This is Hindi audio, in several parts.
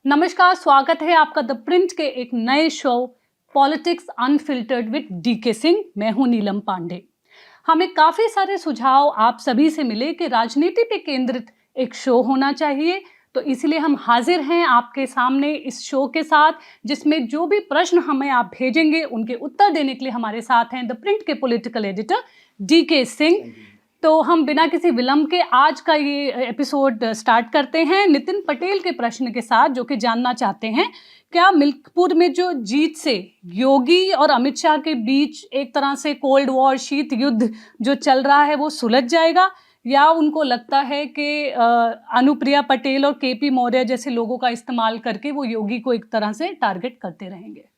नमस्कार, स्वागत है आपका द प्रिंट के एक नए show politics unfiltered with DK Singh. मैं हूं नीलम पांडे। हमें काफ़ी सारे सुझाव आप सभी से मिले कि राजनीति पे केंद्रित एक शो होना चाहिए, तो इसलिए हम हाजिर हैं आपके सामने इस शो के साथ, जिसमें जो भी प्रश्न हमें आप भेजेंगे उनके उत्तर देने के लिए हमारे साथ हैं द प्रिंट के पॉलिटिकल एडिटर डीके सिंह। तो हम बिना किसी विलंब के आज का ये एपिसोड स्टार्ट करते हैं नितिन पटेल के प्रश्न के साथ, जो कि जानना चाहते हैं क्या मिल्कपुर में जो जीत से योगी और अमित शाह के बीच एक तरह से कोल्ड वॉर, शीत युद्ध जो चल रहा है वो सुलझ जाएगा, या उनको लगता है कि अनुप्रिया पटेल और केपी मौर्य जैसे लोगों का इस्तेमाल करके वो योगी को एक तरह से टारगेट करते रहेंगे।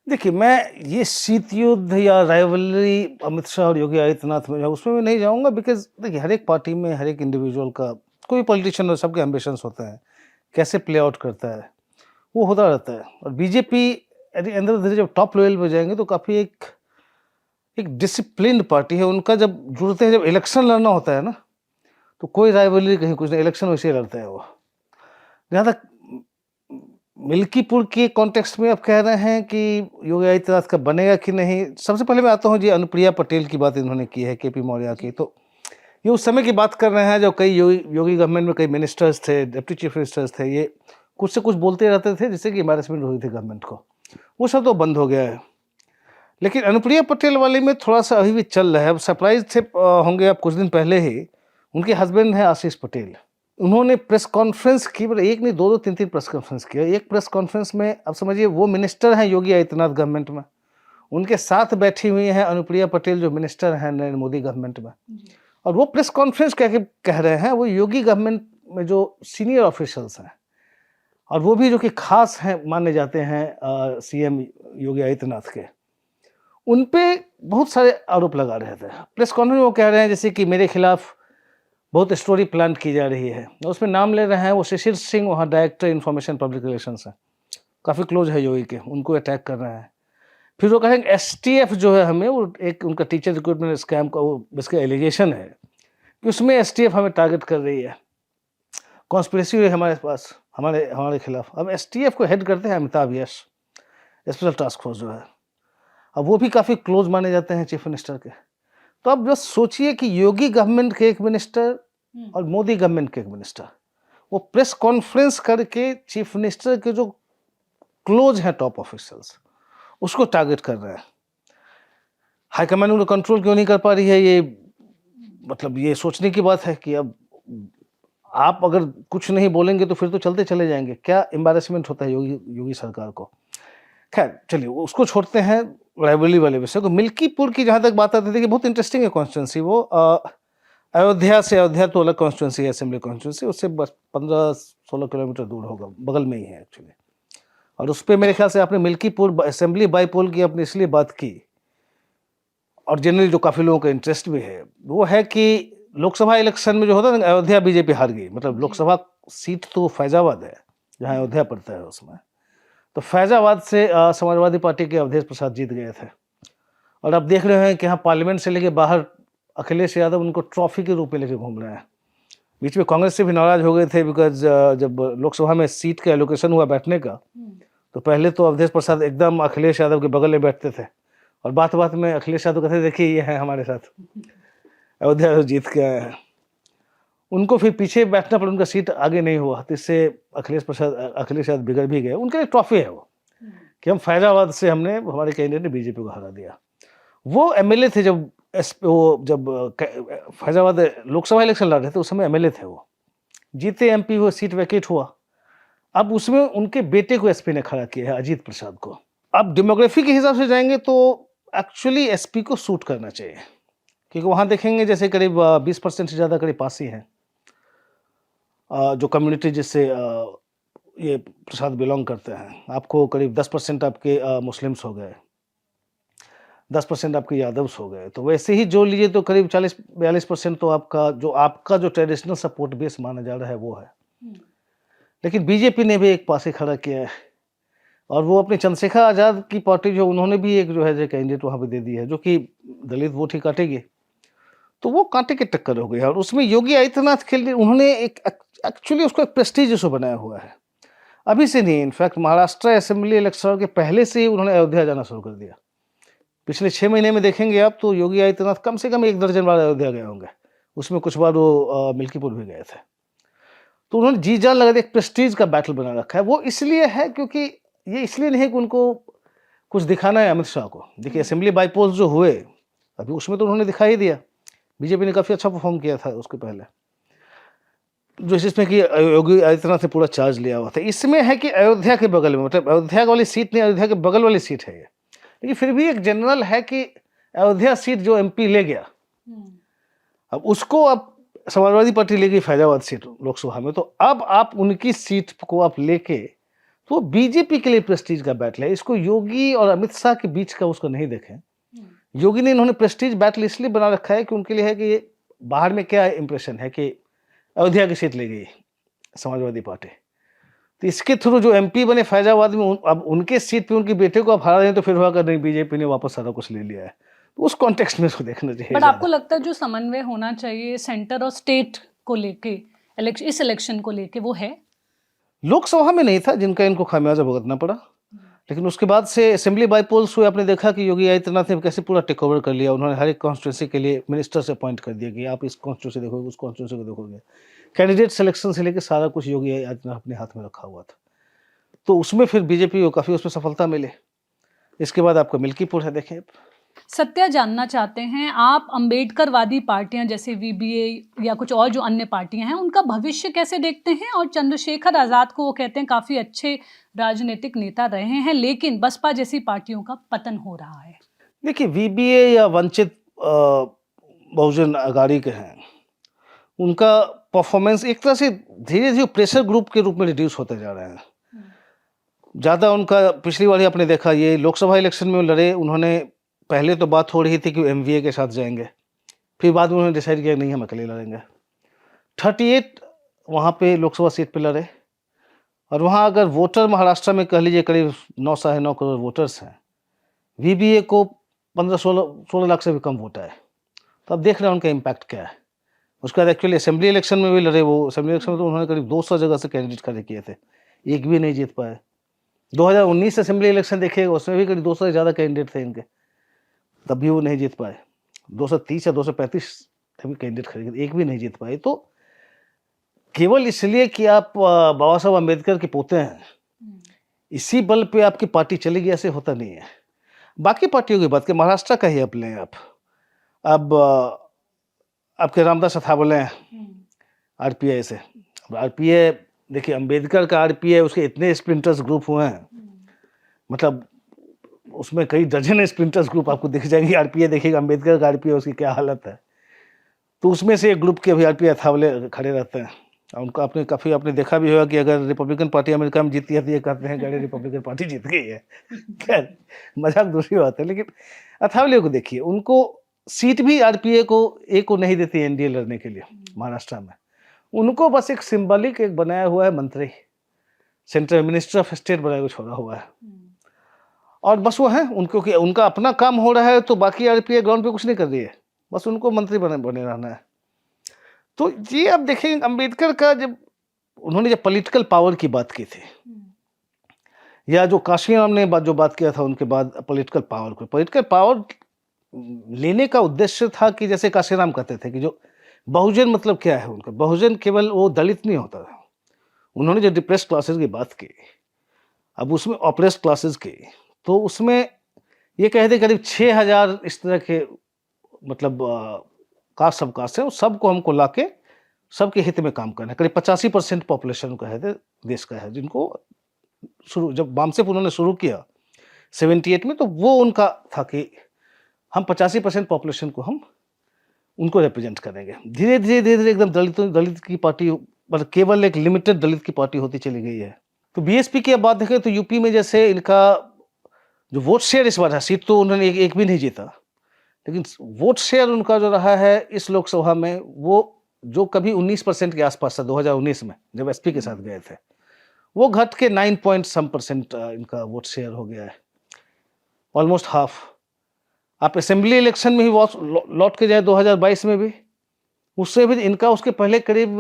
देखिए, मैं ये शीत युद्ध या राइवलरी अमित शाह और योगी आदित्यनाथ में उसमें मैं नहीं जाऊंगा, बिकॉज देखिए हर एक पार्टी में हर एक इंडिविजुअल का, कोई पॉलिटिशियन और सबके एम्बिशंस होते हैं, कैसे प्ले आउट करता है वो होता रहता है। और BJP at the end of the day जब टॉप लेवल पे जाएंगे तो काफ़ी एक डिसिप्लिन्ड पार्टी है। उनका जब जुड़ते हैं, जब इलेक्शन लड़ना होता है ना, तो कोई राइवलरी कहीं कुछ नहीं, इलेक्शन वैसे ही लड़ता है वो। जहाँ तक मिल्कीपुर के कॉन्टेक्स्ट में आप कह रहे हैं कि योगी आदित्यनाथ का बनेगा कि नहीं, सबसे पहले मैं आता हूँ जी, अनुप्रिया पटेल की बात इन्होंने की है, केपी मौर्य की। तो ये उस समय की बात कर रहे हैं जब कई योगी गवर्नमेंट में कई मिनिस्टर्स थे, डिप्टी चीफ मिनिस्टर्स थे, ये कुछ से कुछ बोलते रहते थे जिससे कि एम्बैरेसमेंट हुई थी गवर्नमेंट को। वो सब तो बंद हो गया है। लेकिन अनुप्रिया पटेल वाले में थोड़ा सा अभी भी चल रहा है। अब सरप्राइज थे होंगे आप, कुछ दिन पहले ही उनके हस्बैंड हैं आशीष पटेल, उन्होंने प्रेस कॉन्फ्रेंस की, मतलब एक नहीं, दो तीन प्रेस कॉन्फ्रेंस किया। एक प्रेस कॉन्फ्रेंस में अब समझिए वो मिनिस्टर हैं योगी आदित्यनाथ गवर्नमेंट में, उनके साथ बैठी हुई हैं अनुप्रिया पटेल जो मिनिस्टर हैं नरेंद्र मोदी गवर्नमेंट में। और वो प्रेस कॉन्फ्रेंस कह रहे हैं वो योगी गवर्नमेंट में जो सीनियर ऑफिशियल्स हैं, और वो भी जो कि खास हैं माने जाते हैं सीएम योगी आदित्यनाथ के, उन पे बहुत सारे आरोप लगा रहे थे। प्रेस कॉन्फ्रेंस में वो कह रहे हैं जैसे कि मेरे खिलाफ बहुत स्टोरी प्लान की जा रही है, उसमें नाम ले रहे हैं वो शिशिर सिंह, वहाँ डायरेक्टर इन्फॉर्मेशन पब्लिक रिलेशंस है, काफ़ी क्लोज है योगी के, उनको अटैक कर रहे हैं। फिर वो कहेंगे एसटीएफ जो है हमें, वो एक उनका टीचर रिक्रूटमेंट स्कैम का वो इसका एलिगेशन है कि उसमें एसटीएफ हमें टारगेट कर रही है, कॉन्स्पिरेसी है हमारे पास, हमारे खिलाफ। अब एसटीएफ को हेड करते हैं अमिताभ यश, स्पेशल टास्क फोर्स जो है। अब वो भी काफ़ी क्लोज माने जाते हैं चीफ मिनिस्टर के। तो अब बस सोचिए कि योगी गवर्नमेंट के एक मिनिस्टर और मोदी गवर्नमेंट के एक मिनिस्टर, वो प्रेस कॉन्फ्रेंस करके चीफ मिनिस्टर के जो क्लोज हैं टॉप ऑफिशियल्स, उसको टारगेट कर रहे हैं। हाईकमांड उनको कंट्रोल क्यों नहीं कर पा रही है, ये मतलब ये सोचने की बात है कि अब आप अगर कुछ नहीं बोलेंगे तो फिर तो चलते चले जाएंगे। क्या एम्बैरेसमेंट होता है योगी सरकार को। खैर चलिए उसको छोड़ते हैं, राइवलरी वाले विषय को। मिल्कीपुर की जहाँ तक बात आती थी कि बहुत इंटरेस्टिंग है कॉन्स्टिट्यूंसी वो। अयोध्या तो अलग कॉन्स्टिट्यूंसी है, असेंबली कॉन्स्टिट्यूंसी, उससे बस 15-16 किलोमीटर दूर होगा, बगल में ही है एक्चुअली। और उस पर मेरे ख्याल से आपने मिल्कीपुर असेंबली बाईपोल की आपने इसलिए बात की, और जनरली जो काफ़ी लोगों का इंटरेस्ट भी है वो है कि लोकसभा इलेक्शन में जो होता है ना, अयोध्या बीजेपी हार गई। मतलब लोकसभा सीट तो फैजाबाद है जहाँ अयोध्या पड़ता है उसमें, तो फैजाबाद से समाजवादी पार्टी के अवधेश प्रसाद जीत गए थे। और अब देख रहे हैं कि यहाँ पार्लियामेंट से लेके बाहर अखिलेश यादव उनको ट्रॉफी के रूप में लेके घूम रहे हैं। बीच में कांग्रेस से भी नाराज हो गए थे, बिकॉज जब लोकसभा में सीट का एलोकेशन हुआ बैठने का, तो पहले तो अवधेश प्रसाद एकदम अखिलेश यादव के बगल में बैठते थे, और बात बात में अखिलेश यादव कहते देखिए ये है हमारे साथ, अयोध्या जीत के आए हैं। उनको फिर पीछे बैठना पड़ा, उनका सीट आगे नहीं हुआ, तो इससे अखिलेश यादव बिगड़ भी गए। उनका एक ट्रॉफी है वो कि हम फैजाबाद से हमने, हमारे कैंडिडेट ने बीजेपी को हरा दिया। वो एमएलए थे जब फैजाबाद लोकसभा इलेक्शन लड़ रहे थे, उस समय एमएलए थे, वो जीते, एमपी हुए, सीट वैकेट हुआ। अब उसमें उनके बेटे को एसपी ने खड़ा किया है, अजीत प्रसाद को। अब डेमोग्राफी के हिसाब से जाएंगे तो एक्चुअली एसपी को सूट करना चाहिए, क्योंकि वहाँ देखेंगे जैसे करीब 20% से ज़्यादा करीब पासी हैं, जो कम्युनिटी जिससे ये प्रसाद बिलोंग करते हैं। आपको करीब 10% आपके मुस्लिम्स हो गए, 10% आपके यादव्स हो गए, तो वैसे ही जो लीजिए तो करीब 40-42% तो आपका जो ट्रेडिशनल सपोर्ट बेस माना जा रहा है वो है। लेकिन बीजेपी ने भी एक पासे खड़ा किया है, और वो अपने चंद्रशेखर आज़ाद की पार्टी जो, उन्होंने भी एक जो है कैंडिडेट वहाँ पे दे दी है, जो कि दलित वोट ही काटेगी, तो वो कांटे की टक्कर हो गई। और उसमें योगी आदित्यनाथ के लिए उन्होंने एक एक्चुअली उसको एक प्रेस्टीज इशू बनाया हुआ है। अभी से नहीं, इनफैक्ट महाराष्ट्र असेंबली इलेक्शन के पहले से ही उन्होंने अयोध्या जाना शुरू कर दिया। पिछले 6 महीने में देखेंगे आप तो योगी आदित्यनाथ कम से कम 1 दर्जन बार अयोध्या गए होंगे। उसमें कुछ बार वो मिल्कीपुर भी गए थे। तो उन्होंने जी जान लगा के एक प्रेस्टीज का बैटल बना रखा है। वो इसलिए है क्योंकि ये इसलिए नहीं है कि उनको कुछ दिखाना है अमित शाह को। देखिए असेंबली बाईपोल्स जो हुए, अभी उसमें तो उन्होंने दिखा ही दिया। बीजेपी ने काफ़ी अच्छा परफॉर्म किया था उसके पहले। जो जिसमें कि योगी आदित्यनाथ ने पूरा चार्ज लिया हुआ था। इसमें है कि अयोध्या के बगल में, मतलब अयोध्या वाली सीट नहीं, अयोध्या के बगल वाली सीट है ये। लेकिन फिर भी एक जनरल है कि अयोध्या सीट जो एमपी ले गया, अब उसको अब समाजवादी पार्टी ले गई फैजाबाद सीट लोकसभा में, तो अब आप उनकी सीट को आप लेके, तो बीजेपी के लिए प्रेस्टीज का बैटल है। इसको योगी और अमित शाह के बीच का उसको नहीं देखें। योगी ने इन्होंने प्रेस्टीज बैटल इसलिए बना रखा है कि उनके लिए है कि ये बाहर में क्या इंप्रेशन है कि अयोध्या की सीट ले गई समाजवादी पार्टी, तो इसके थ्रू जो एमपी बने फैजाबाद में अब उनके सीट पे उनके बेटे को आप हरा दें तो फिर हुआ कर नहीं, बीजेपी ने वापस सारा कुछ ले लिया है। तो उस कॉन्टेक्स्ट में इसको देखना चाहिए। बट आपको लगता है जो समन्वय होना चाहिए सेंटर और स्टेट को लेके इस इलेक्शन को लेके वो है? लोकसभा में नहीं था जिनका इनको खामियाजा भुगतना पड़ा, लेकिन उसके बाद से असेंबली बाईपोल्स हुए। आपने देखा कि योगी आदित्यनाथ ने कैसे पूरा टेक ओवर कर लिया। उन्होंने हर एक कॉन्स्टिट्यूंसी के लिए मिनिस्टर से अपॉइंट कर दिया कि आप इस कॉन्स्टिट्यूंसी देखोगे, उस कॉन्स्टिट्यूंसी को देखोगे। कैंडिडेट सिलेक्शन से लेकर सारा कुछ योगी आदित्यनाथ अपने हाथ में रखा हुआ था। तो उसमें फिर बीजेपी को काफ़ी उसमें सफलता मिली। इसके बाद आपका मिल्कीपुर है, देखें। सत्या जानना चाहते हैं आप अंबेडकरवादी पार्टियां जैसे वीबीए या कुछ और जो अन्य पार्टियां हैं उनका भविष्य कैसे देखते हैं? और चंद्रशेखर आजाद को वो कहते हैं काफी अच्छे राजनीतिक नेता रहे हैं, लेकिन बसपा जैसी पार्टियों का पतन हो रहा है। देखिए वीबीए या वंचित बहुजन अगाड़ी के हैं, उनका परफॉर्मेंस एक तरह से धीरे धीरे प्रेशर ग्रुप के रूप में रिड्यूस होते जा रहे हैं। ज़्यादा उनका पिछली बार ही आपने देखा, ये लोकसभा इलेक्शन में लड़े, उन्होंने पहले तो बात हो रही थी कि एमवीए के साथ जाएंगे, फिर बाद में उन्होंने डिसाइड किया नहीं हम अकेले लड़ेंगे। 38 वहाँ पे लोकसभा सीट पे लड़े, और वहाँ अगर वोटर महाराष्ट्र में कह लीजिए करीब 9 साढ़े 9 करोड़ वोटर्स हैं, वीबीए को 15-16 लाख से भी कम वोट आए। तो अब देख रहे हैं उनका इम्पैक्ट क्या है। उसके बाद एक्चुअली असेंबली इलेक्शन में भी लड़े। वो असेंबली इलेक्शन में तो उन्होंने करीब 200 जगह से कैंडिडेट खड़े किए थे, एक भी नहीं जीत पाए। 2019 असेंबली इलेक्शन देखिएगा, उसमें भी करीब 200 से ज़्यादा कैंडिडेट थे इनके, तब भी वो नहीं जीत पाए। 230 या 235 भी कैंडिडेट खड़े किए, एक भी नहीं जीत पाए। तो केवल इसलिए कि आप बाबा साहब अम्बेडकर के पोते हैं, इसी बल पे आपकी पार्टी चलेगी, ऐसे होता नहीं है। बाकी पार्टियों की बात करें, महाराष्ट्र का ही आप लें आप, अब आपके रामदास अठावले हैं आरपीआई से। आरपीआई देखिए, अम्बेडकर का आरपीआई, उसके इतने स्प्लिंटर्स ग्रुप हुए हैं, मतलब उसमें कई दर्जन स्प्लिंटर्स ग्रुप आपको दिख जाएंगे। आरपीआई देखिएगा, अम्बेडकर का आरपीआई उसकी क्या हालत है। तो उसमें से एक ग्रुप के अभी आरपीआई अठावले खड़े रहते हैं। उनका आपने देखा भी होगा कि अगर रिपब्लिकन पार्टी अमेरिका में जीतती है तो ये कहते हैं कि रिपब्लिकन पार्टी जीत गई है। खैर मजाक दूसरी बात है, लेकिन अठावले को देखिए, उनको सीट भी आरपीआई को एक को नहीं देती एनडीए लड़ने के लिए महाराष्ट्र में। उनको बस एक सिंबॉलिक एक बनाया हुआ है मंत्री, सेंट्रल मिनिस्टर ऑफ स्टेट बनाया हुआ छोड़ा हुआ है, और बस वो है उनको कि उनका अपना काम हो रहा है, तो बाकी आरपीआई ग्राउंड पे कुछ नहीं कर रही है, बस उनको मंत्री बने रहना है। तो ये आप देखें, अंबेडकर का जब उन्होंने पॉलिटिकल पावर की बात की थी, या जो काशीराम ने जो बात किया था उनके बाद पॉलिटिकल पावर लेने का उद्देश्य था कि जैसे काशीराम कहते थे कि जो बहुजन मतलब क्या है उनका, बहुजन केवल वो दलित नहीं होता था। उन्होंने जो डिप्रेस्ड क्लासेस की बात की, अब उसमें ऑप्रेस्ड क्लासेस की, तो उसमें ये कहते करीब 6000 इस तरह के मतलब कास्ट सब कास्ट है, उस सबको हमको लाके सबके हित में काम करना है। करीब 85% पॉपुलेशन का है देश का है, जिनको जब वामसेप उन्होंने शुरू किया 78 में, तो वो उनका था कि हम 85% पॉपुलेशन को हम उनको रिप्रेजेंट करेंगे। धीरे धीरे एकदम दलित की पार्टी, मतलब केवल एक लिमिटेड दलित की पार्टी होती चली गई है। तो बीएसपी की अब बात देखें तो यूपी में जैसे इनका जो वोट शेयर इस बार है, सीट तो उन्होंने एक भी नहीं जीता, लेकिन वोट शेयर उनका जो रहा है इस लोकसभा में, वो जो कभी 19% के आसपास था 2019 में जब एसपी के साथ गए थे, वो घट के 9% इनका वोट शेयर हो गया है, ऑलमोस्ट हाफ। आप असेंबली इलेक्शन में ही लौट के जाए 2022 में भी, उससे भी इनका उसके पहले करीब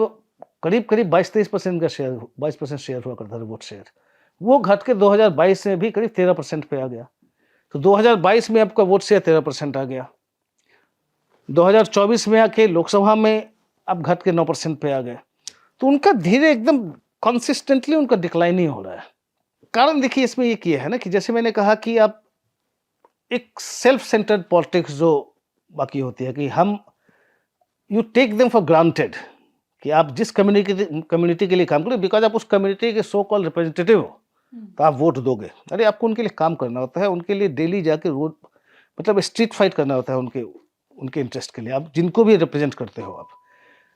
22-23% का शेयर, 22% शेयर हुआ करता था वोट शेयर। वो घट के 2022 में भी करीब 13% पे आ गया। तो 2022 में आपका वोट शेयर 13% आ गया। 2024 में आके लोकसभा में अब घट के 9% पे आ गए। तो उनका धीरे एकदम कंसिस्टेंटली उनका डिक्लाइन ही हो रहा है। कारण देखिए इसमें ये किया है ना कि जैसे मैंने कहा कि आप एक सेल्फ सेंटर्ड पॉलिटिक्स जो बाकी होती है कि हम you take them for granted कि आप जिस कम्युनिटी के लिए काम करें बिकॉज आप उस कम्युनिटी के सो कॉल रिप्रेजेंटेटिव हो तो आप वोट दोगे। अरे आपको उनके लिए काम करना होता है, उनके लिए डेली जाके रोड मतलब स्ट्रीट फाइट करना होता है उनके उनके इंटरेस्ट के लिए। आप जिनको भी रिप्रेजेंट करते हो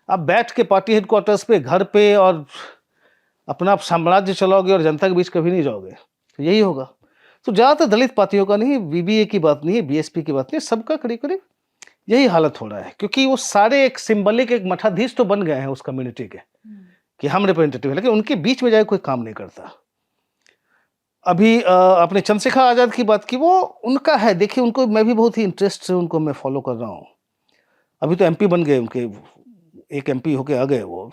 आप बैठ के पार्टी हेडक्वार्टर्स पे घर पे और अपना आप साम्राज्य चलाओगे और जनता के बीच कभी नहीं जाओगे। तो यही होगा। तो ज़्यादातर दलित पार्टियों का नहीं, बीबीए की बात नहीं है, बीएसपी की बात नहीं है, सबका करीब करीब यही हालत हो रहा है क्योंकि वो सारे एक सिंबलिक एक मठाधीश तो बन गए हैं उस कम्युनिटी के कि हम रिप्रेजेंटेटिव है, लेकिन उनके बीच में जाए कोई काम नहीं करता। अभी आपने चंद्रशेखर आज़ाद की बात की, वो उनका है। देखिए उनको मैं भी बहुत ही इंटरेस्ट से उनको मैं फॉलो कर रहा हूँ। अभी तो एमपी बन गए, उनके एक एमपी होके आ गए वो।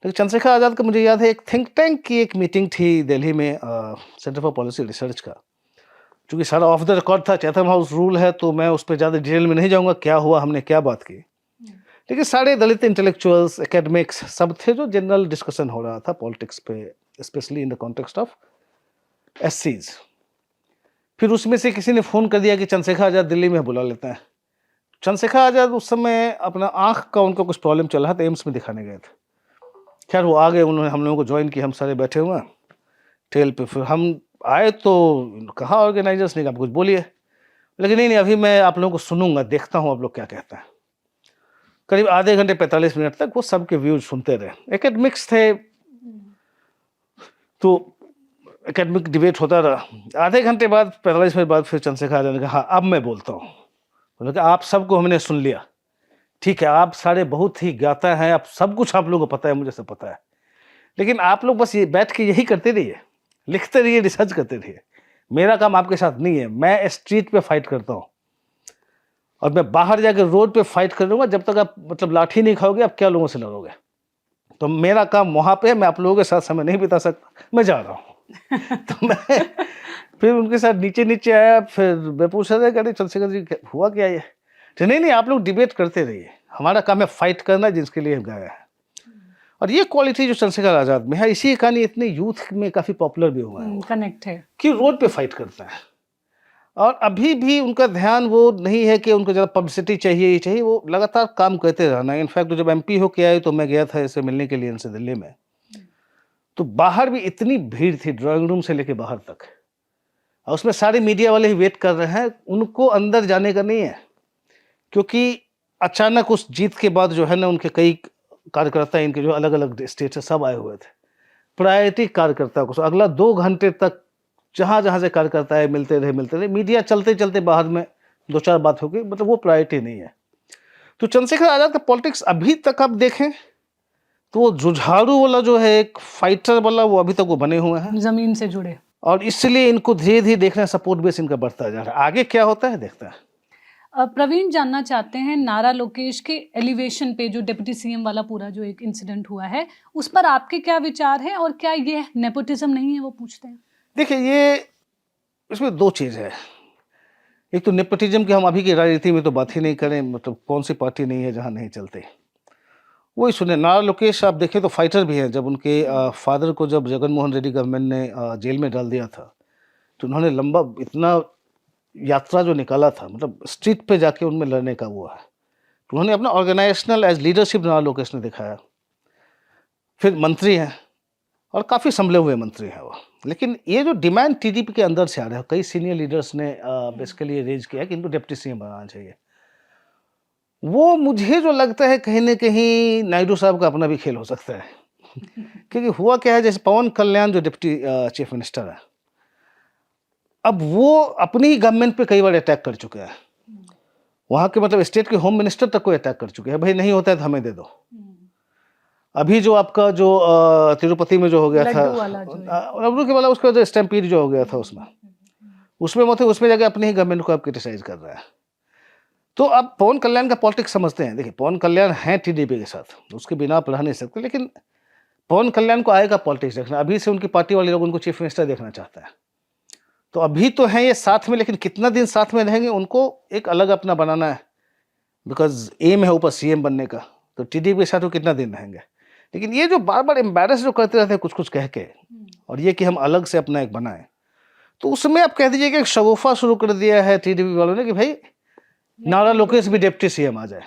लेकिन चंद्रशेखर आज़ाद का मुझे याद है एक थिंक टैंक की एक मीटिंग थी दिल्ली में, सेंटर फॉर पॉलिसी रिसर्च का। चूँकि सारा ऑफ द रिकॉर्ड था, चैथम हाउस रूल है, तो मैं उस पर ज़्यादा डिटेल में नहीं जाऊँगा क्या हुआ, हमने क्या बात की। लेकिन सारे दलित इंटेलेक्चुअल्स, एकेडमिक्स सब थे जो जनरल डिस्कशन हो रहा था पॉलिटिक्स पे, specially in the context of एससीज। फिर उसमें से किसी ने फ़ोन कर दिया कि चंद्रशेखर आज़ाद दिल्ली में बुला लेते हैं। चंद्रशेखर आज़ाद उस समय अपना आँख का उनको कुछ प्रॉब्लम चल रहा था, एम्स में दिखाने गए थे। खैर वो आ गए, उन्होंने हम लोगों को ज्वाइन किया, हम सारे बैठे हुए हैं टेल पे। फिर हम आए तो कहा ऑर्गेनाइजर्स ने, आप कुछ बोलिए। लेकिन नहीं अभी मैं आप लोगों को सुनूंगा, देखता हूँ आप लोग क्या कहते हैं। करीब आधे घंटे 45 मिनट तक वो सबके व्यूज सुनते रहे। एकेडमिक्स थे तो एकेडमिक डिबेट होता रहा। आधे घंटे बाद 45 मिनट बाद फिर चंद्रशेखर आज़ाद ने कहा हाँ अब मैं बोलता हूँ। बोले कि आप सबको हमने सुन लिया, ठीक है, आप सारे बहुत ही ज्ञाता हैं, आप सब कुछ आप लोगों को पता है, मुझे सब पता है, लेकिन आप लोग बस ये बैठ के यही करते रहिए, लिखते रहिए, रिसर्च करते रहिए। मेरा काम आपके साथ नहीं है, मैं स्ट्रीट पे फाइट करता हूँ और मैं बाहर जाकर रोड पे फाइट करूंगा। जब तक आप मतलब लाठी नहीं खाओगे आप क्या लोगों से लड़ोगे। तो मेरा काम वहाँ पे, मैं आप लोगों के साथ समय नहीं बिता सकता, मैं जा रहा हूँ। तो मैं फिर उनके साथ नीचे नीचे आया। फिर मैं पूछ रहा था कि चंद्रशेखर जी हुआ क्या ये। तो नहीं आप लोग डिबेट करते रहिए, हमारा काम है फाइट करना जिसके लिए गया है। और ये क्वालिटी जो चंद्रशेखर आज़ाद में है, इसी कहानी इतने यूथ में काफ़ी पॉपुलर भी हुआ है, कनेक्ट है कि रोड पे फाइट करता है। और अभी भी उनका ध्यान वो नहीं है कि उनको ज़्यादा पब्लिसिटी चाहिए ही चाहिए, वो लगातार काम करते रहना। इनफैक्ट जब एमपी होके आए तो मैं गया था इसे मिलने के लिए इनसे दिल्ली में, तो बाहर भी इतनी भीड़ थी, ड्राइंग रूम से लेके बाहर तक, और उसमें सारे मीडिया वाले ही वेट कर रहे हैं। उनको अंदर जाने का नहीं है, क्योंकि अचानक उस जीत के बाद जो है ना, उनके कई कार्यकर्ता, इनके जो अलग अलग स्टेट से सब आए हुए थे। प्रायोरिटी कार्यकर्ता को अगला 2 घंटे तक जहाँ जहाँ से कार्यकर्ता है मिलते रहे। मीडिया चलते चलते बाहर में 2-4 बात हो गई, मतलब वो प्रायोरिटी नहीं है। तो चंद्रशेखर आज़ाद का पॉलिटिक्स अभी तक आप देखें तो वो जुझारू वाला जो है, एक फाइटर वाला, वो अभी तक वो बने हुए हैं, जमीन से जुड़े। और इसलिए इनको धीरे धीरे देखना, सपोर्ट बेस इनका बढ़ता जा रहा है। आगे क्या होता है देखते हैं। प्रवीण जानना चाहते हैं नारा लोकेश के एलिवेशन पे, जो डिप्टी सीएम वाला पूरा जो एक इंसिडेंट हुआ है, उस पर आपके क्या विचार हैं, और क्या ये नेपोटिज्म नहीं है, वो पूछते हैं। देखिए ये इसमें 2 चीज़ है। एक तो नेपोटिज्म की हम अभी की राजनीति में तो बात ही नहीं करें, मतलब कौन सी पार्टी नहीं है जहाँ नहीं चलते। वही सुने, नारा लोकेश आप देखें तो फाइटर भी हैं। जब उनके फादर को जब जगन मोहन रेड्डी गवर्नमेंट ने जेल में डाल दिया था, तो उन्होंने लंबा इतना यात्रा जो निकाला था, मतलब स्ट्रीट पे जाके उनमें लड़ने का वो है। तो उन्होंने अपना ऑर्गेनाइजेशनल एज लीडरशिप नारा लोकेश ने दिखाया। फिर मंत्री हैं और काफ़ी संभले हुए मंत्री हैं वो। लेकिन ये जो डिमांड टीडीपी के अंदर से आ रहा है, कई सीनियर लीडर्स ने बेसिकली रेज किया कि इनको डिप्टी सीएम बनाना चाहिए। वो मुझे जो लगता है कहीं ना कहीं नायडू साहब का अपना भी खेल हो सकता है। क्योंकि हुआ क्या है, जैसे पवन कल्याण जो डिप्टी चीफ मिनिस्टर है, अब वो अपनी ही गवर्नमेंट पे कई बार अटैक कर चुके हैं। वहाँ के मतलब स्टेट के होम मिनिस्टर तक को अटैक कर चुके हैं, भाई नहीं होता है तो हमें दे दो। अभी जो आपका जो तिरुपति में जो हो गया था, लड्डू के वाला, उसका जो स्टैम्पीड जो हो गया था, उसमें मतलब उसमें जाके अपनी ही गवर्नमेंट को आप क्रिटिसाइज कर रहा है। तो आप पवन कल्याण का पॉलिटिक्स समझते हैं। देखिए पवन कल्याण हैं टीडीपी के साथ, उसके बिना आप रह नहीं सकते, लेकिन पवन कल्याण को आएगा पॉलिटिक्स देखना, अभी से उनकी पार्टी वाले लोग उनको चीफ मिनिस्टर देखना चाहते हैं। तो अभी तो हैं ये साथ में, लेकिन कितना दिन साथ में रहेंगे उनको एक अलग अपना बनाना है, बिकॉज एम है ऊपर सीएम बनने का। तो टीडीपी के साथ वो कितना दिन रहेंगे। लेकिन ये जो बार बार एम्बेरस जो करते रहते हैं कुछ कुछ कह के, और ये कि हम अलग से अपना एक बनाएं, तो उसमें आप कह दीजिए कि एक शगुफा शुरू कर दिया है टीडीपी वालों ने कि भाई नारा लोकेश भी डिप्टी सीएम आ जाए।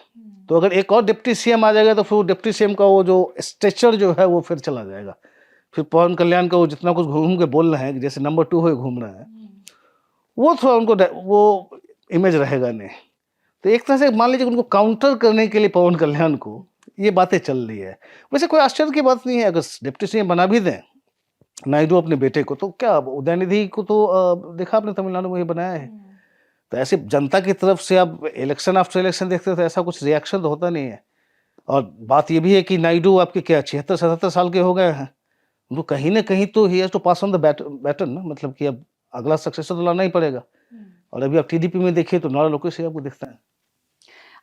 तो अगर एक और डिप्टी सीएम आ जाएगा तो फिर वो डिप्टी सीएम का वो जो स्ट्रेचर जो है वो फिर चला जाएगा। फिर पवन कल्याण का वो जितना कुछ घूम के बोल रहे हैं, जैसे नंबर 2 हो घूम रहे हैं, वो थोड़ा उनको वो इमेज रहेगा नहीं। तो एक तरह से मान लीजिए उनको काउंटर करने के लिए पवन कल्याण को ये बातें चल रही है। वैसे कोई आश्चर्य की बात नहीं है, अगर डिप्टी सीएम बना भी दें नायडू अपने बेटे को, तो क्या उदयनिधि को तो देखा आपने तमिलनाडु में ही बनाया है। तो ऐसे जनता की तरफ से आप इलेक्शन आफ्टर इलेक्शन देखते हो तो ऐसा कुछ रिएक्शन तो होता नहीं है। और बात ये भी है कि नायडू आपके क्या 76-77 साल के हो गए हैं, उनको कहीं ना कहीं तो he has to pass on the baton ना, मतलब कि अब अगला सक्सेसर तो लाना ही पड़ेगा। और अभी आप टीडीपी में देखिए तो नारा लोकेश आपको दिखता है।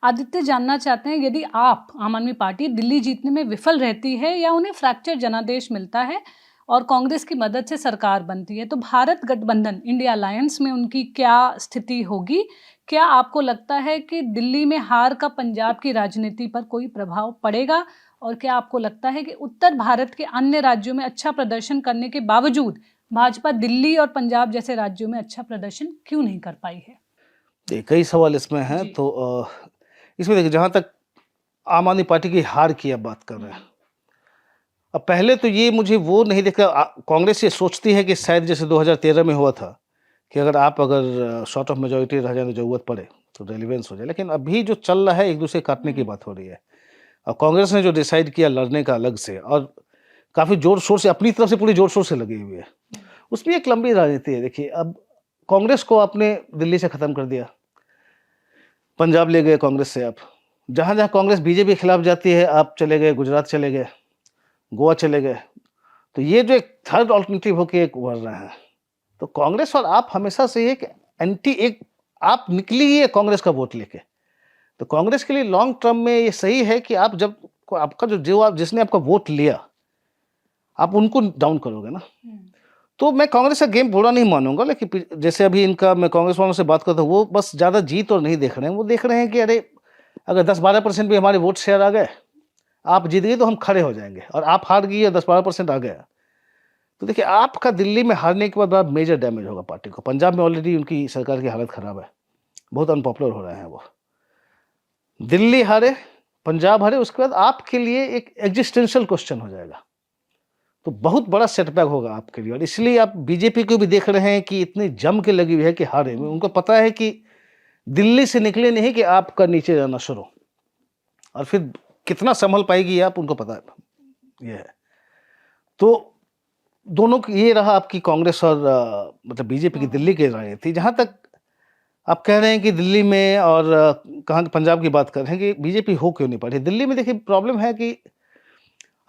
आदित्य जानना चाहते हैं, यदि आप आम आदमी पार्टी दिल्ली जीतने में विफल रहती है या उन्हें फ्रैक्चर जनादेश मिलता है और कांग्रेस की मदद से सरकार बनती है, तो भारत गठबंधन इंडिया अलायंस में उनकी क्या स्थिति होगी? क्या आपको लगता है कि दिल्ली में हार का पंजाब की राजनीति पर कोई प्रभाव पड़ेगा? और क्या आपको लगता है कि उत्तर भारत के अन्य राज्यों में अच्छा प्रदर्शन करने के बावजूद भाजपा दिल्ली और पंजाब जैसे राज्यों में अच्छा प्रदर्शन क्यों नहीं कर पाई है? कई सवाल इसमें हैं। तो इसमें देखिए, जहाँ तक आम आदमी पार्टी की हार की आप बात कर रहे हैं, अब पहले तो ये मुझे वो नहीं देखा, कांग्रेस ये सोचती है कि शायद जैसे 2013 में हुआ था कि अगर शॉर्ट ऑफ मेजोरिटी रह जाने की जरूरत पड़े तो रेलिवेंस हो जाए। लेकिन अभी जो चल रहा है एक दूसरे काटने की बात हो रही है। और कांग्रेस ने जो डिसाइड किया लड़ने का अलग से, और काफ़ी जोर शोर से अपनी तरफ से पूरी जोर शोर से लगी हुई है, उसमें एक लंबी राजनीति है। देखिए, अब कांग्रेस को आपने दिल्ली से ख़त्म कर दिया, पंजाब ले गए कांग्रेस से आप, जहाँ जहाँ कांग्रेस बीजेपी के खिलाफ जाती है आप चले गए, गुजरात चले गए, गोवा चले गए। तो ये जो एक थर्ड ऑल्टरनेटिव होके एक उभर रहे हैं, तो कांग्रेस और आप हमेशा से एक एंटी, एक आप निकली ही है कांग्रेस का वोट लेके। तो कांग्रेस के लिए लॉन्ग टर्म में ये सही है कि आप जब आपका जो आप जिसने आपका वोट लिया आप उनको डाउन करोगे ना। तो मैं कांग्रेस का गेम बुरा नहीं मानूंगा, लेकिन जैसे अभी इनका, मैं कांग्रेस वालों से बात करता हूँ, वो बस ज़्यादा जीत और नहीं देख रहे हैं, वो देख रहे हैं कि अरे अगर 10-12% भी हमारे वोट शेयर आ गए, आप जीत गए तो हम खड़े हो जाएंगे, और आप हार गई या 10-12% आ गया तो देखिए आपका दिल्ली में हारने के बाद बड़ा मेजर डैमेज होगा पार्टी को। पंजाब में ऑलरेडी उनकी सरकार की हालत खराब है, बहुत अनपॉपुलर हो रहे हैं वो। दिल्ली हारे, पंजाब हारे, उसके बाद आपके लिए एक एग्जिस्टेंशियल क्वेश्चन हो जाएगा, तो बहुत बड़ा सेटबैक होगा आपके लिए। और इसलिए आप बीजेपी को भी देख रहे हैं कि इतनी जम के लगी हुई है कि हारे में, उनको पता है कि दिल्ली से निकले नहीं कि आपका नीचे जाना शुरू, और फिर कितना संभल पाएगी आप, उनको पता है ये है। तो दोनों ये रहा आपकी कांग्रेस और मतलब बीजेपी की दिल्ली की राजनीति। जहाँ तक आप कह रहे हैं कि दिल्ली में और कहाँ पंजाब की बात कर रहे हैं कि बीजेपी हो क्यों नहीं पाती दिल्ली में, देखिए प्रॉब्लम है कि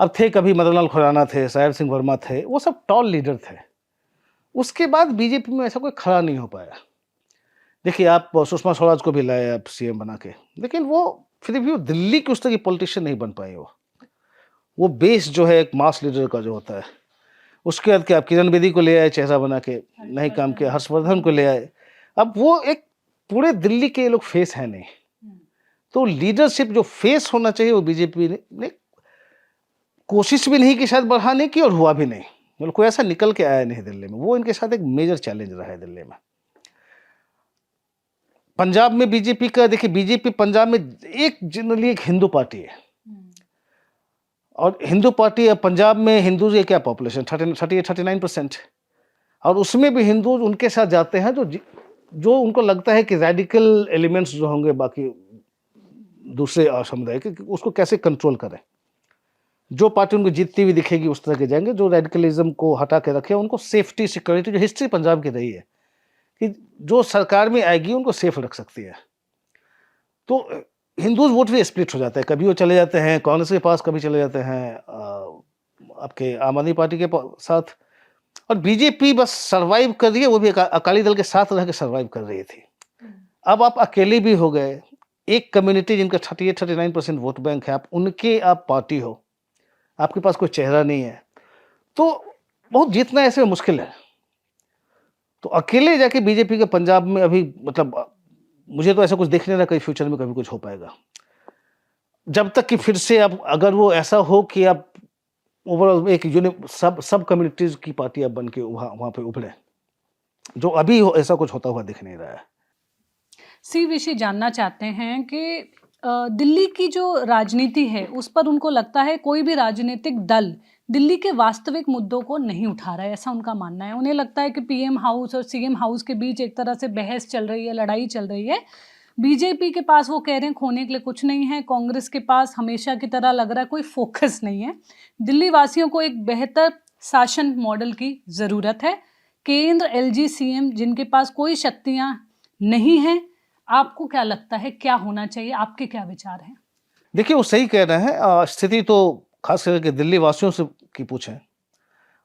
अब थे कभी मदन लाल खुराना थे, साहेब सिंह वर्मा थे, वो सब टॉल लीडर थे। उसके बाद बीजेपी में ऐसा कोई खड़ा नहीं हो पाया। देखिए आप सुषमा स्वराज को भी लाए आप सीएम बना के, लेकिन वो फिर भी वो दिल्ली की उस तरह की पॉलिटिशियन नहीं बन पाई। वो बेस जो है एक मास लीडर का जो होता है, उसके बाद क्या आप किरण बेदी को ले आए चेहरा बना के, नहीं काम किया, हर्षवर्धन को ले आए, अब वो एक पूरे दिल्ली के लोग फेस है नहीं। तो लीडरशिप जो फेस होना चाहिए वो बीजेपी ने कोशिश भी नहीं की शायद बढ़ाने की, और हुआ भी नहीं, मतलब कोई ऐसा निकल के आया नहीं दिल्ली में। वो इनके साथ एक मेजर चैलेंज रहा है दिल्ली में। पंजाब में बीजेपी का देखिए, बीजेपी पंजाब में एक जनरली एक हिंदू पार्टी है, और हिंदू पार्टी पंजाब में हिंदू क्या पॉपुलेशन 38-39%, और उसमें भी हिंदू उनके साथ जाते हैं जो उनको लगता है कि रेडिकल एलिमेंट्स जो होंगे बाकी दूसरे समुदाय के, उसको कैसे कंट्रोल करें। जो पार्टी उनको जीतती हुई दिखेगी उस तरह के जाएंगे, जो रेडिकलिज्म को हटा के रखे, उनको सेफ्टी सिक्योरिटी, जो हिस्ट्री पंजाब की रही है कि जो सरकार में आएगी उनको सेफ रख सकती है। तो हिंदूज वोट भी स्प्लिट हो जाता है, कभी वो चले जाते हैं कांग्रेस के पास, कभी चले जाते हैं आपके आम आदमी पार्टी के साथ, और बीजेपी बस सरवाइव कर रही है, वो भी अकाली दल के साथ रह के सरवाइव कर रही थी। अब आप अकेले भी हो गए, एक कम्युनिटी जिनका 38-39% वोट बैंक है, आप उनके आप पार्टी हो, आपके पास कोई चेहरा नहीं है, तो बहुत जीतना ऐसे में मुश्किल है। तो अकेले जाके बीजेपी के पंजाब में अभी मतलब मुझे तो ऐसा कुछ दिख नहीं रहा कहीं फ्यूचर में कभी कुछ हो पाएगा। जब तक कि फिर से अब अगर वो ऐसा हो कि आप ओवरऑल एक सब कम्युनिटीज की पार्टी अब बन के वहाँ पे उभरे, जो अभी ऐसा कुछ होता हुआ दिख नहीं रहा है। सी विशी जानना चाहते हैं कि दिल्ली की जो राजनीति है उस पर उनको लगता है कोई भी राजनीतिक दल दिल्ली के वास्तविक मुद्दों को नहीं उठा रहा है, ऐसा उनका मानना है। उन्हें लगता है कि पीएम हाउस और सीएम हाउस के बीच एक तरह से बहस चल रही है, लड़ाई चल रही है। बीजेपी के पास वो कह रहे हैं खोने के लिए कुछ नहीं है, कांग्रेस के पास हमेशा की तरह लग रहा है कोई फोकस नहीं है। दिल्ली वासियों को एक बेहतर शासन मॉडल की ज़रूरत है। केंद्र एलजी सीएम जिनके पास कोई शक्तियाँ नहीं हैं, आपको क्या लगता है क्या होना चाहिए, आपके क्या विचार हैं? देखिए वो सही कह रहे हैं। स्थिति तो खास करके दिल्ली वासियों से की पूछें।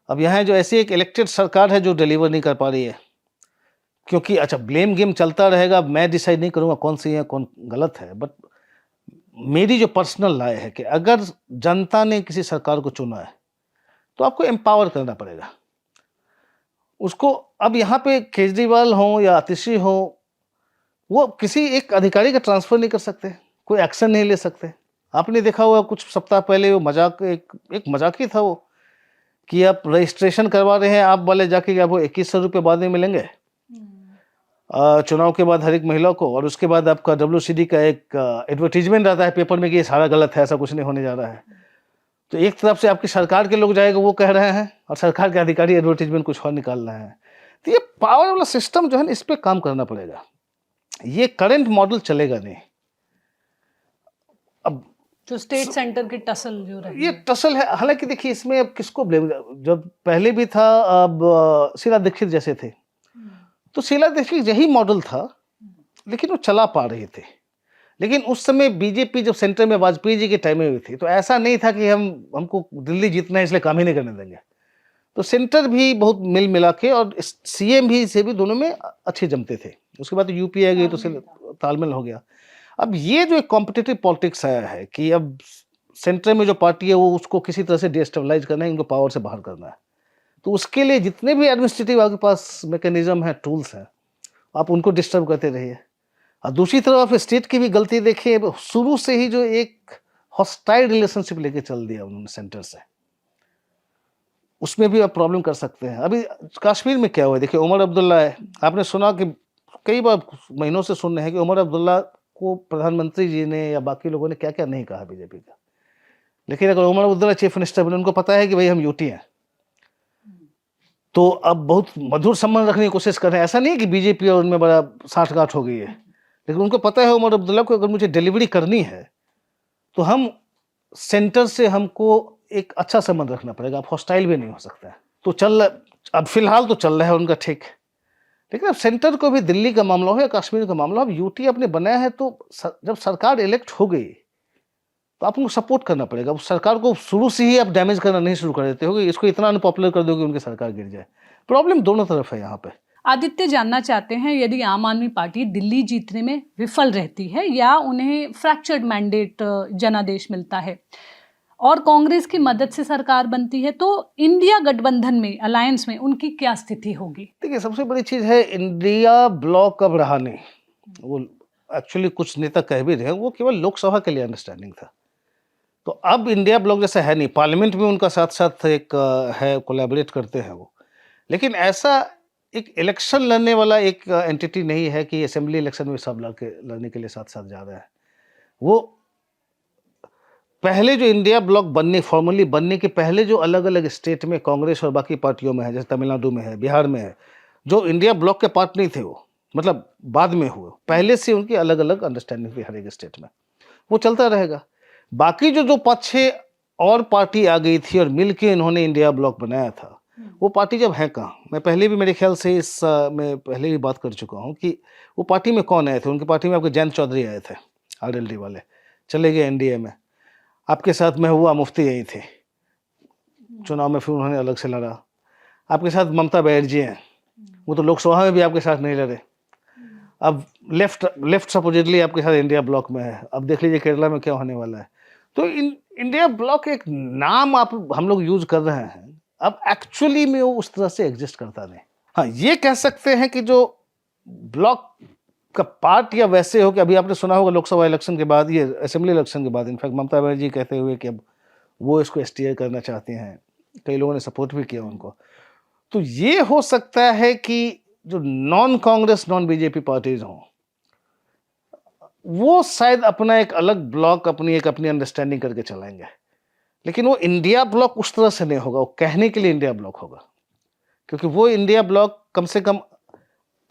अब यहाँ जो ऐसी एक इलेक्टेड सरकार है जो डिलीवर नहीं कर पा रही है, क्योंकि अच्छा ब्लेम गेम चलता रहेगा, मैं डिसाइड नहीं करूंगा कौन सही है कौन गलत है, बट मेरी जो पर्सनल राय है कि अगर जनता ने किसी सरकार को चुना है तो आपको एम्पावर करना पड़ेगा उसको। अब यहाँ पे केजरीवाल हो या आतिशी हो, वो किसी एक अधिकारी का ट्रांसफर नहीं कर सकते, कोई एक्शन नहीं ले सकते। आपने देखा होगा कुछ सप्ताह पहले वो मजाक एक मजाक ही था वो, कि आप रजिस्ट्रेशन करवा रहे हैं आप वाले जाके आपको 2100 रुपये बाद में मिलेंगे चुनाव के बाद हर एक महिला को, और उसके बाद आपका WCD का एक एडवर्टीजमेंट आता है पेपर में कि ये सारा गलत है, ऐसा कुछ नहीं होने जा रहा है। तो एक तरफ से आपकी सरकार के लोग जाएगा वो कह रहे हैं और सरकार के अधिकारी एडवर्टीजमेंट कुछ और निकाल रहे हैं। तो ये पावर वाला सिस्टम जो है ना, इस पर काम करना पड़ेगा। ये करंट मॉडल चलेगा नहीं। अब जो स्टेट सेंटर की टसल जो रही ये है। टसल है। हालांकि देखिए इसमें अब किसको ब्लेम, जब पहले भी था, अब शीला दीक्षित जैसे थे, तो शीला दीक्षित यही मॉडल था, लेकिन वो चला पा रहे थे। लेकिन उस समय बीजेपी जब सेंटर में वाजपेयी जी के टाइम में हुई थी, तो ऐसा नहीं था कि हमको दिल्ली जीतना है इसलिए काम ही नहीं करने देंगे। तो सेंटर भी बहुत मिल मिला के, और सीएम भी से भी दोनों में अच्छे जमते थे। उसके बाद यूपी आ गई तो तालमेल हो गया। अब ये जो एक कॉम्पिटिटिव पॉलिटिक्स आया है कि अब सेंटर में जो पार्टी है वो उसको किसी तरह से डिस्टेबलाइज करना है, इनको पावर से बाहर करना है। तो उसके लिए जितने भी एडमिनिस्ट्रेटिव आपके पास मैकेनिज्म है, टूल्स हैं, आप उनको डिस्टर्ब करते रहिए। और दूसरी तरफ आप स्टेट की भी गलती देखिए, शुरू से ही जो एक हॉस्टाइल रिलेशनशिप लेके चल दिया उन्होंने सेंटर से, उसमें भी आप प्रॉब्लम कर सकते हैं। अभी कश्मीर में क्या हुआ, देखिए उमर अब्दुल्ला है, आपने सुना कि कई बार महीनों से सुन रहे हैं कि उमर अब्दुल्ला को प्रधानमंत्री जी ने या बाकी लोगों ने क्या क्या नहीं कहा बीजेपी का। लेकिन अगर उमर अब्दुल्ला चीफ मिनिस्टर बने, उनको पता है कि भाई हम यूटी हैं, तो अब बहुत मधुर संबंध रखने की कोशिश कर रहे हैं। ऐसा नहीं है कि बीजेपी और उनमें बड़ा साठगांठ हो गई है, लेकिन उनको पता है उमर अब्दुल्ला को अगर मुझे डिलीवरी करनी है तो हम सेंटर से हमको एक अच्छा संबंध रखना पड़ेगा, आप हॉस्टाइल भी नहीं हो सकता है। तो अब फिलहाल तो चल रहा है उनका ठीक, लेकिन अब सेंटर को भी दिल्ली का मामला हो या कश्मीर का मामला, अब यूटी आपने बनाया है तो जब सरकार इलेक्ट हो गई तो आप उनको सपोर्ट करना पड़ेगा। उस सरकार को शुरू से ही आप डैमेज करना नहीं शुरू कर देते हो, इसको इतना अनपॉपुलर कर दोगे उनकी सरकार गिर जाए। प्रॉब्लम दोनों तरफ है यहाँ पे। आदित्य जानना चाहते हैं यदि आम आदमी पार्टी दिल्ली जीतने में विफल रहती है या उन्हें फ्रैक्चर्ड मैंडेट जनादेश मिलता है और कांग्रेस की मदद से सरकार बनती है, तो इंडिया गठबंधन में, अलायंस में उनकी क्या स्थिति होगी? देखिए सबसे बड़ी चीज है, इंडिया ब्लॉक अब रहा नहीं। वो एक्चुअली कुछ नेता कह भी रहे हैं, वो केवल लोकसभा के लिए अंडरस्टैंडिंग था। तो अब इंडिया ब्लॉक जैसा है नहीं, पार्लियामेंट में उनका साथ साथ एक है, कोलैबोरेट करते हैं वो। लेकिन ऐसा एक इलेक्शन लड़ने वाला एक एंटिटी नहीं है कि असेंबली इलेक्शन में सब लड़ने के लिए साथ साथ जा रहा है। वो पहले जो इंडिया ब्लॉक फॉर्मली बनने के पहले जो अलग अलग स्टेट में कांग्रेस और बाकी पार्टियों में है, जैसे तमिलनाडु में है, बिहार में है, जो इंडिया ब्लॉक के पार्ट नहीं थे वो, मतलब बाद में हुए, पहले से उनकी अलग अलग अंडरस्टैंडिंग थी हर एक स्टेट में, वो चलता रहेगा। बाकी जो 5-6 और पार्टी आ गई थी और मिल के इन्होंने इंडिया ब्लॉक बनाया था, वो पार्टी जब है कहाँ। मैं पहले भी, मेरे ख्याल से इस मैं पहले भी बात कर चुका हूँ कि वो पार्टी में कौन आए थे। उनकी पार्टी में आपके जयंत चौधरी आए थे, RLD वाले, चले गए एनडीए में। आपके साथ महबूबा मुफ्ती यही थे, चुनाव में फिर उन्होंने अलग से लड़ा। आपके साथ ममता बनर्जी हैं, वो तो लोकसभा में भी आपके साथ नहीं लड़े। अब लेफ्ट सपोजिटली आपके साथ इंडिया ब्लॉक में है। अब देख लीजिए केरला में क्या होने वाला है। तो इंडिया ब्लॉक एक नाम आप हम लोग यूज कर रहे हैं, अब एक्चुअली में वो उस तरह से एग्जिस्ट करता नहीं। हाँ, ये कह सकते हैं कि जो ब्लॉक का पार्ट या वैसे हो कि अभी आपने सुना होगा लोकसभा इलेक्शन के बाद, ये असेंबली इलेक्शन के बाद इनफैक्ट ममता बनर्जी कहते हुए कि अब वो इसको एसटीआई करना चाहते हैं, कई लोगों ने सपोर्ट भी किया उनको। तो ये हो सकता है कि जो non Congress non BJP parties हों, वो शायद अपना एक अलग ब्लॉक, अपनी अंडरस्टैंडिंग करके चलाएंगे, लेकिन वो इंडिया ब्लॉक उस तरह से नहीं होगा। वो कहने के लिए इंडिया ब्लॉक होगा, क्योंकि वो इंडिया ब्लॉक कम से कम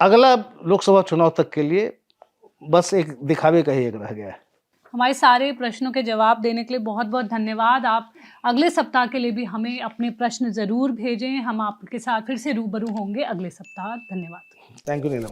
अगला लोकसभा चुनाव तक के लिए बस एक दिखावे का ही एक रह गया है। हमारे सारे प्रश्नों के जवाब देने के लिए बहुत बहुत धन्यवाद। आप अगले सप्ताह के लिए भी हमें अपने प्रश्न ज़रूर भेजें। हम आपके साथ फिर से रूबरू होंगे अगले सप्ताह। धन्यवाद। Thank you Neelam.